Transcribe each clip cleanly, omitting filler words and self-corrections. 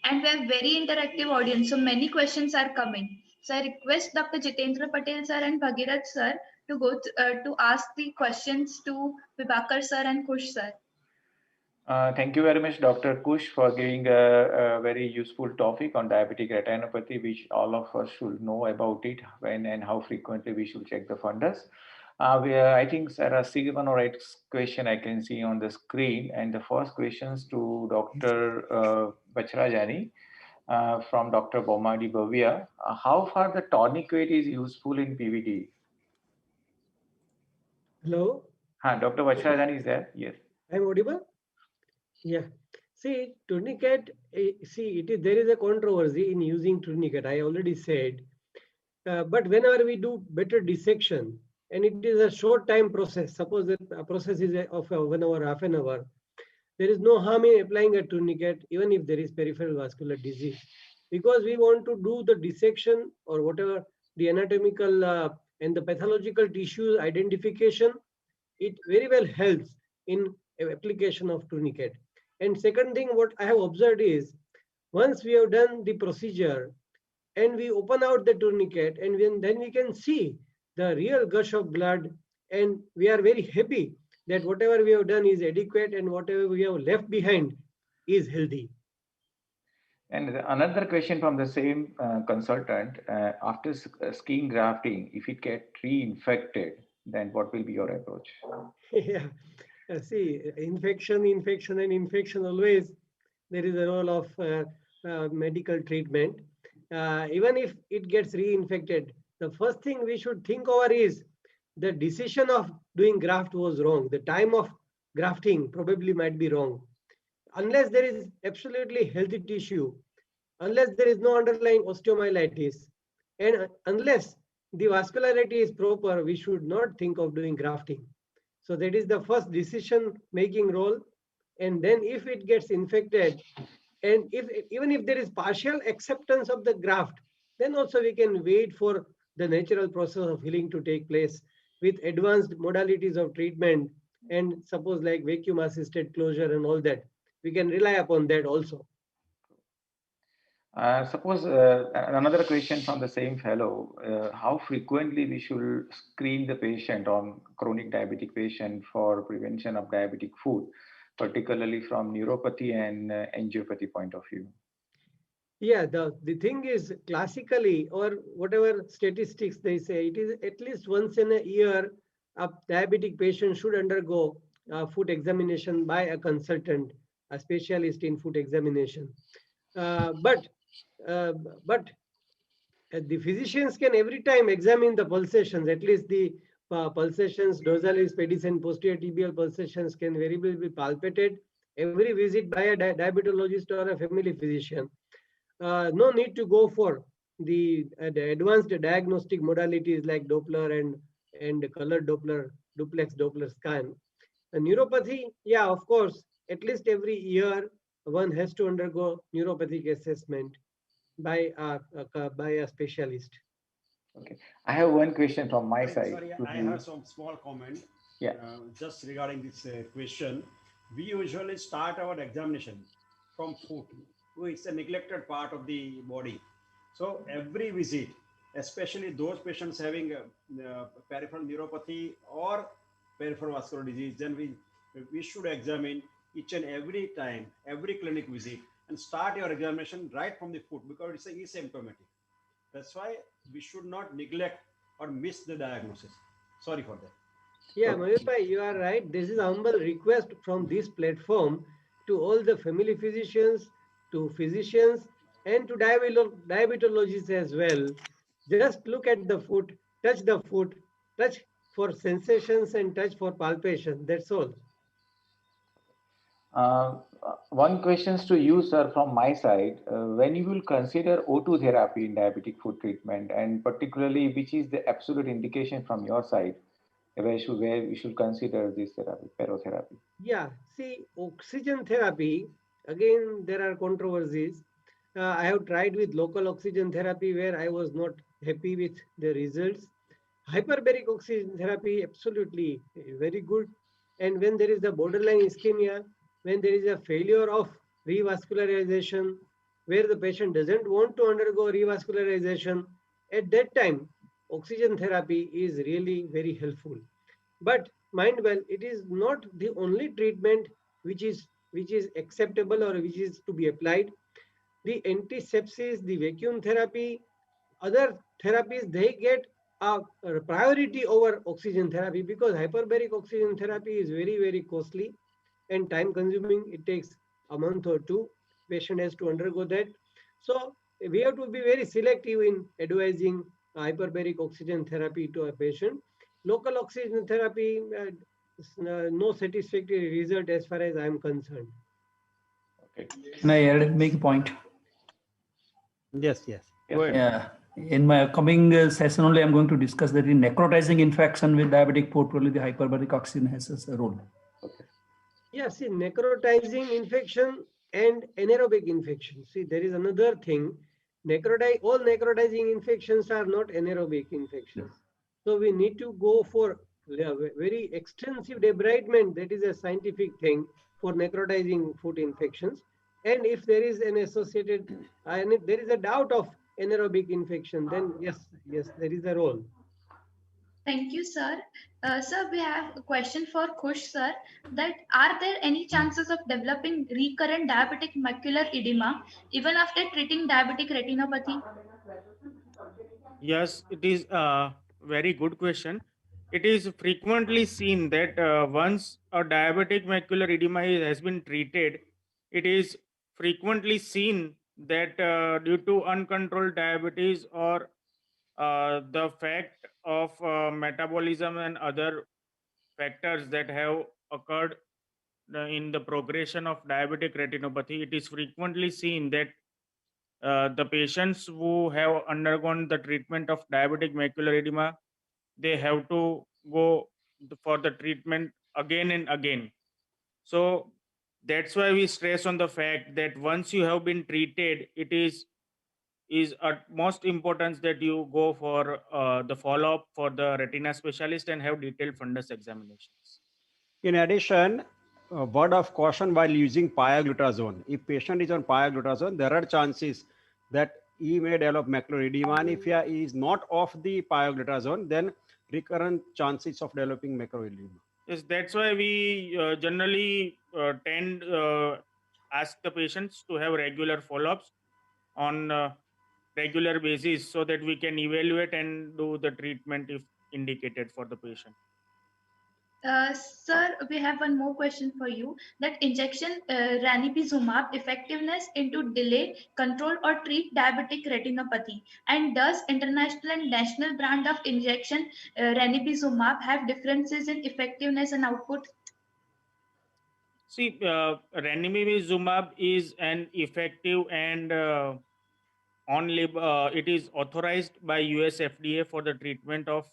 and we have very interactive audience. So many questions are coming. So I request Dr. Jitendra Patel sir and Bhagirath sir to to ask the questions to Vibhakar sir and Kush sir. Thank you very much, Dr. Kush, for giving a very useful topic on diabetic retinopathy, which all of us should know about it, when and how frequently we should check the fundus. I think there are 7 or 8 questions I can see on the screen, and the first questions to Dr. Bachrajani from Dr. Bomadi Bhavia. How far the tourniquet is useful in PVD? Hello? Dr. Bachrajani is there? Yes. I'm audible? Yeah. See, tourniquet, there is a controversy in using tourniquet. I already said. But whenever we do better dissection, and it is a short time process, suppose that a process is of 1 hour, half an hour, there is no harm in applying a tourniquet, even if there is peripheral vascular disease, because we want to do the dissection or whatever the anatomical and the pathological tissue identification. It very well helps in application of tourniquet. And second thing, what I have observed is, once we have done the procedure and we open out the tourniquet, and then we can see the real gush of blood, and we are very happy that whatever we have done is adequate and whatever we have left behind is healthy. And another question from the same consultant, after skin grafting, if it gets reinfected, then what will be your approach? Yeah, see, infection always, there is a role of medical treatment. Even if it gets reinfected, the first thing we should think over is the decision of doing graft was wrong. The time of grafting probably might be wrong. Unless there is absolutely healthy tissue, unless there is no underlying osteomyelitis, and unless the vascularity is proper, we should not think of doing grafting. So that is the first decision making role. And then if it gets infected, and even if there is partial acceptance of the graft, then also we can wait for the natural process of healing to take place with advanced modalities of treatment, and suppose like vacuum assisted closure and all that. We can rely upon that also. Suppose another question from the same fellow, how frequently we should screen the patient on chronic diabetic patient for prevention of diabetic foot, particularly from neuropathy and angiopathy point of view? Yeah, the thing is, classically, or whatever statistics they say, it is at least once in a year a diabetic patient should undergo a foot examination by a consultant, a specialist in foot examination. Uh, but uh, but the physicians can every time examine the pulsations, at least the pulsations, dorsalis, pedis, and posterior tibial pulsations can very well be palpated every visit by a diabetologist or a family physician. No need to go for the advanced diagnostic modalities like Doppler and color Doppler, duplex Doppler scan. The neuropathy, yeah, of course, at least every year one has to undergo neuropathic assessment by a specialist. Okay, I have one question from my Sorry, side. sorry, I have some small comment. Yeah. Just regarding this question. We usually start our examination from foot, which is a neglected part of the body. So every visit, especially those patients having peripheral neuropathy or peripheral vascular disease, then we should examine each and every time, every clinic visit, and start your examination right from the foot because it's asymptomatic. That's why we should not neglect or miss the diagnosis. Sorry for that. Yeah, Mayur, you are right. This is a humble request from this platform to all the family physicians, to physicians, and to diabetologists as well. Just look at the foot, touch for sensations and touch for palpation. That's all. One questions to you, sir, from my side. When you will consider O2 therapy in diabetic foot treatment, and particularly which is the absolute indication from your side, where we should consider this therapy, perotherapy? Yeah, see, oxygen therapy, again, there are controversies. I have tried with local oxygen therapy where I was not happy with the results. Hyperbaric oxygen therapy, absolutely very good. And when there is the borderline ischemia, when there is a failure of revascularization, where the patient doesn't want to undergo revascularization, at that time, oxygen therapy is really very helpful. But mind well, it is not the only treatment which is acceptable or which is to be applied. The antisepsis, the vacuum therapy, other therapies, they get a priority over oxygen therapy because hyperbaric oxygen therapy is very, very costly and time consuming. It takes a month or two. Patient has to undergo that. So we have to be very selective in advising hyperbaric oxygen therapy to a patient. Local oxygen therapy, no satisfactory result as far as I am concerned. Okay. Can I make a point? Yes, yes. Yes, Go ahead. Yeah. In my coming session only, I'm going to discuss that in necrotizing infection with diabetic port, probably the hyperbaric oxygen has a role. Okay. Yeah, see, necrotizing infection and anaerobic infection. See, there is another thing. All necrotizing infections are not anaerobic infections. So we need to go for very extensive debridement. That is a scientific thing for necrotizing foot infections. And if there is an associated, and if there is a doubt of anaerobic infection, then yes, there is a role. Thank you, sir. Sir, we have a question for Kush, sir. That are there any chances of developing recurrent diabetic macular edema even after treating diabetic retinopathy? Yes, it is a very good question. It is frequently seen that once a diabetic macular edema has been treated, it is frequently seen that due to uncontrolled diabetes or the fact of metabolism and other factors that have occurred in the progression of diabetic retinopathy, it is frequently seen that the patients who have undergone the treatment of diabetic macular edema, they have to go for the treatment again and again. So that's why we stress on the fact that once you have been treated, it is at most importance that you go for the follow-up for the retina specialist and have detailed fundus examinations. In addition, a word of caution while using pioglitazone. If patient is on pioglitazone, there are chances that he may develop macular edema. And if he is not off the pioglitazone, then recurrent chances of developing macular edema. Yes, that's why we generally tend ask the patients to have regular follow-ups on regular basis so that we can evaluate and do the treatment if indicated for the patient. Sir, we have one more question for you. That injection ranibizumab effectiveness into delay, control, or treat diabetic retinopathy, and does international and national brand of injection ranibizumab have differences in effectiveness and output? See, ranibizumab is an effective and it is authorized by US FDA for the treatment of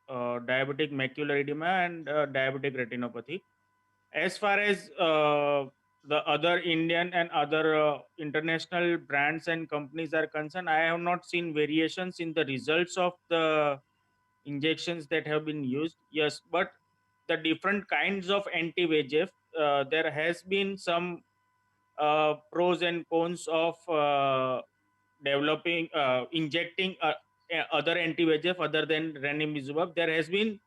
diabetic macular edema and diabetic retinopathy. As far as the other Indian and other international brands and companies are concerned, I have not seen variations in the results of the injections that have been used. Yes, but the different kinds of anti-VEGF, there has been some pros and cons of injecting other anti-VEGF other than ranibizumab. There has been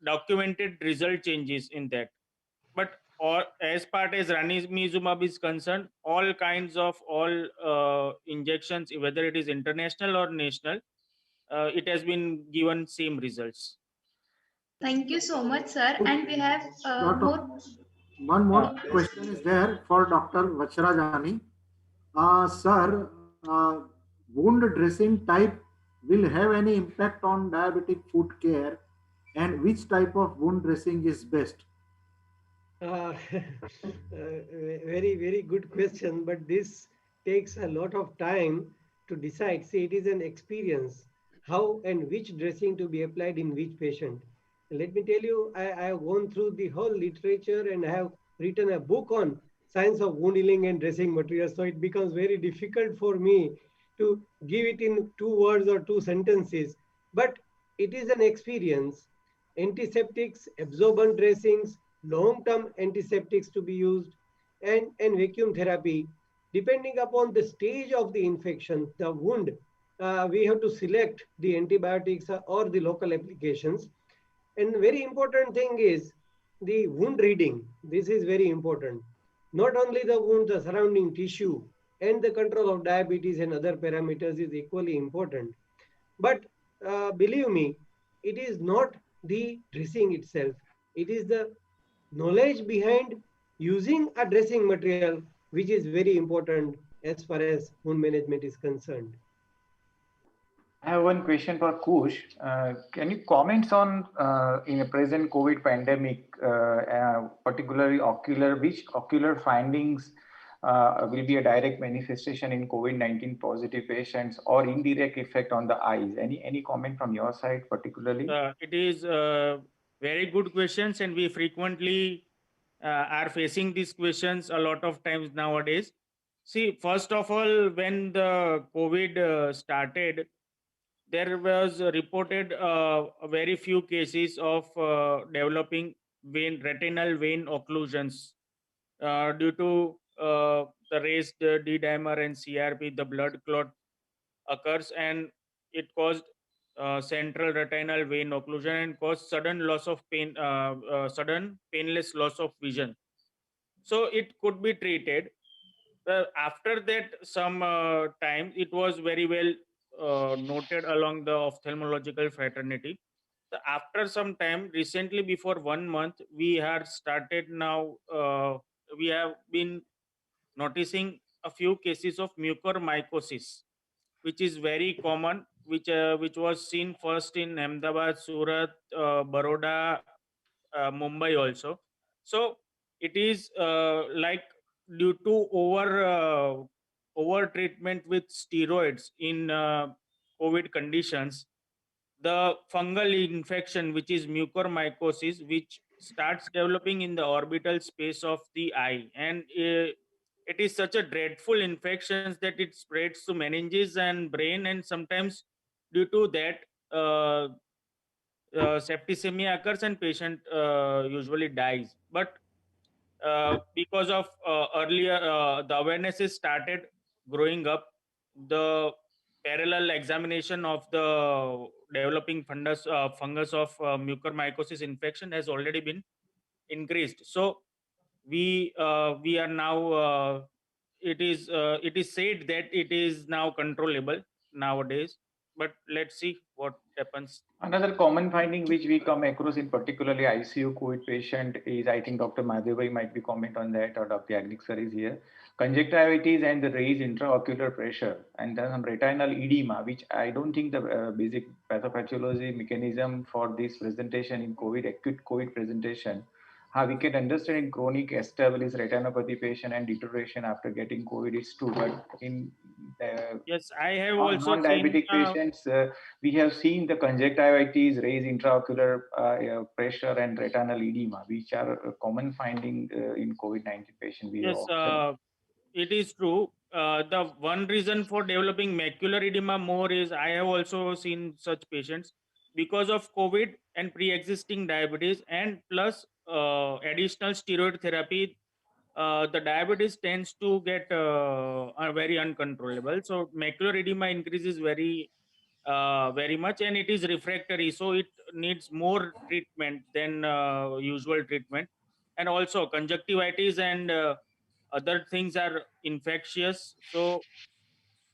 documented result changes in that. But as part as ranibizumab is concerned, all kinds of injections, whether it is international or national, it has been given same results. Thank you so much, sir. And we have one more question is there for Dr. Vachrajani. Sir, wound dressing type will have any impact on diabetic foot care, and which type of wound dressing is best? Very, very good question, but this takes a lot of time to decide. See, it is an experience, how and which dressing to be applied in which patient. Let me tell you, I have gone through the whole literature and I have written a book on science of wound healing and dressing materials. So it becomes very difficult for me to give it in 2 words or 2 sentences. But it is an experience. Antiseptics, absorbent dressings, long-term antiseptics to be used, and vacuum therapy. depending upon the stage of the infection, the wound, we have to select the antibiotics or the local applications. And very important thing is the wound reading. This is very important. Not only the wound, the surrounding tissue and the control of diabetes and other parameters is equally important. But believe me, it is not the dressing itself. It is the knowledge behind using a dressing material, which is very important as far as wound management is concerned. I have one question for Kush. Can you comment on in a present COVID pandemic, particularly which ocular findings will be a direct manifestation in COVID-19 positive patients or indirect effect on the eyes? Any comment from your side particularly? It is very good questions, and we frequently are facing these questions a lot of times nowadays. See, first of all, when the COVID started, there was reported a very few cases of developing retinal vein occlusions due to the raised D-dimer and CRP. The blood clot occurs, and it caused central retinal vein occlusion and caused sudden loss of sudden painless loss of vision. So it could be treated. After that, some time, it was very well noted along the ophthalmological fraternity. After some time, recently, before 1 month, we had started now. We have been noticing a few cases of mucormycosis, which is very common, which was seen first in Ahmedabad, Surat, Baroda, Mumbai also. So it is like due to over treatment with steroids in COVID conditions, the fungal infection, which is mucormycosis, which starts developing in the orbital space of the eye, and it is such a dreadful infection that it spreads to meninges and brain, and sometimes due to that septicemia occurs and patient usually dies. But because of earlier the awareness is started growing up, the parallel examination of the developing fungus of mucormycosis infection has already been increased. So we are now it is said that it is now controllable nowadays, but let's see what happens. Another common finding which we come across in particularly ICU COVID patient is, I think Dr. Madhavi might be comment on that, or Dr. Yagnik sir is here, conjunctivitis and the raised intraocular pressure, and then some retinal edema, which I don't think the basic pathophysiology mechanism for this presentation in COVID, acute COVID presentation. How we can understand in chronic established retinopathy patient and deterioration after getting COVID is true, but in yes, I have also non-diabetic seen, patients, we have seen the conjunctivitis, raised intraocular pressure, and retinal edema, which are a common finding in COVID-19 patients. yes, it is true. The one reason for developing macular edema more is I have also seen such patients because of COVID and pre-existing diabetes, and plus additional steroid therapy. The diabetes tends to get very uncontrollable. So macular edema increases very much, and it is refractory. So it needs more treatment than usual treatment. And also conjunctivitis and other things are infectious. So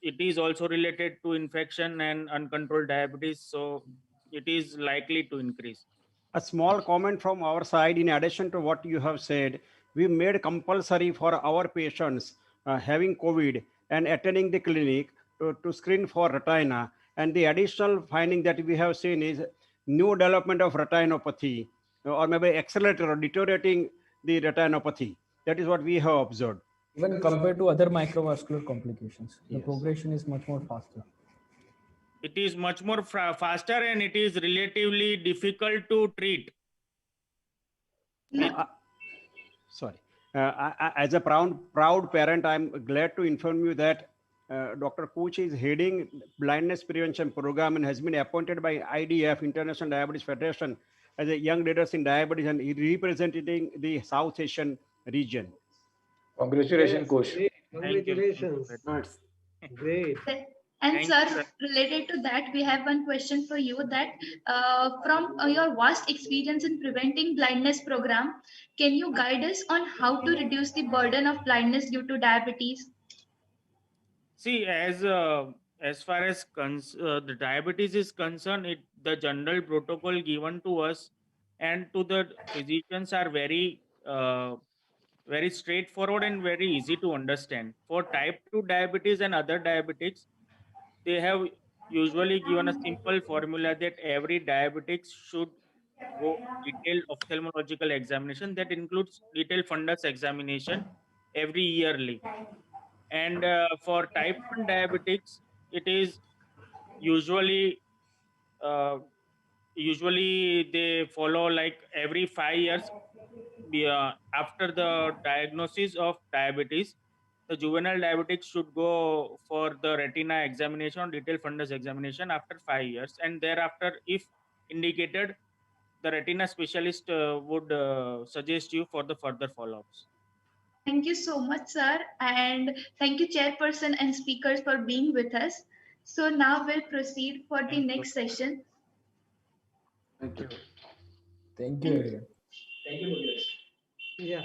it is also related to infection and uncontrolled diabetes. So it is likely to increase. A small comment from our side, in addition to what you have said, we made compulsory for our patients having COVID and attending the clinic to screen for retina. And the additional finding that we have seen is new development of retinopathy, or maybe accelerated or deteriorating the retinopathy. That is what we have observed. Even compared to other microvascular complications, the Yes. progression is much more faster. It is much more faster, and it is relatively difficult to treat. Sorry. As a proud parent, I'm glad to inform you that Dr. Kuch is heading blindness prevention program and has been appointed by IDF, International Diabetes Federation, as a young leaders in diabetes, and representing the South Asian region. Congratulations, Yes, Kush. Congratulations. Nice. Great. And Thank sir, you, sir. related to that, we have one question for you that from your vast experience in preventing blindness program, can you guide us on how to reduce the burden of blindness due to diabetes? See, as far as the diabetes is concerned, the general protocol given to us and to the physicians are very straightforward and very easy to understand. For type 2 diabetes and other diabetics, they have usually given a simple formula that every diabetic should go detailed ophthalmological examination that includes detailed fundus examination every yearly. And for type 1 diabetics, it is usually uh, usually they follow like every 5 years after the diagnosis of diabetes. The juvenile diabetics should go for the retina examination, detailed fundus examination after 5 years, and thereafter, if indicated, the retina specialist would suggest you for the further follow-ups. Thank you so much, sir. And thank you, chairperson and speakers, for being with us. So now we'll proceed for the Thank you. next session. Thank you. Thank you, everyone. Yeah.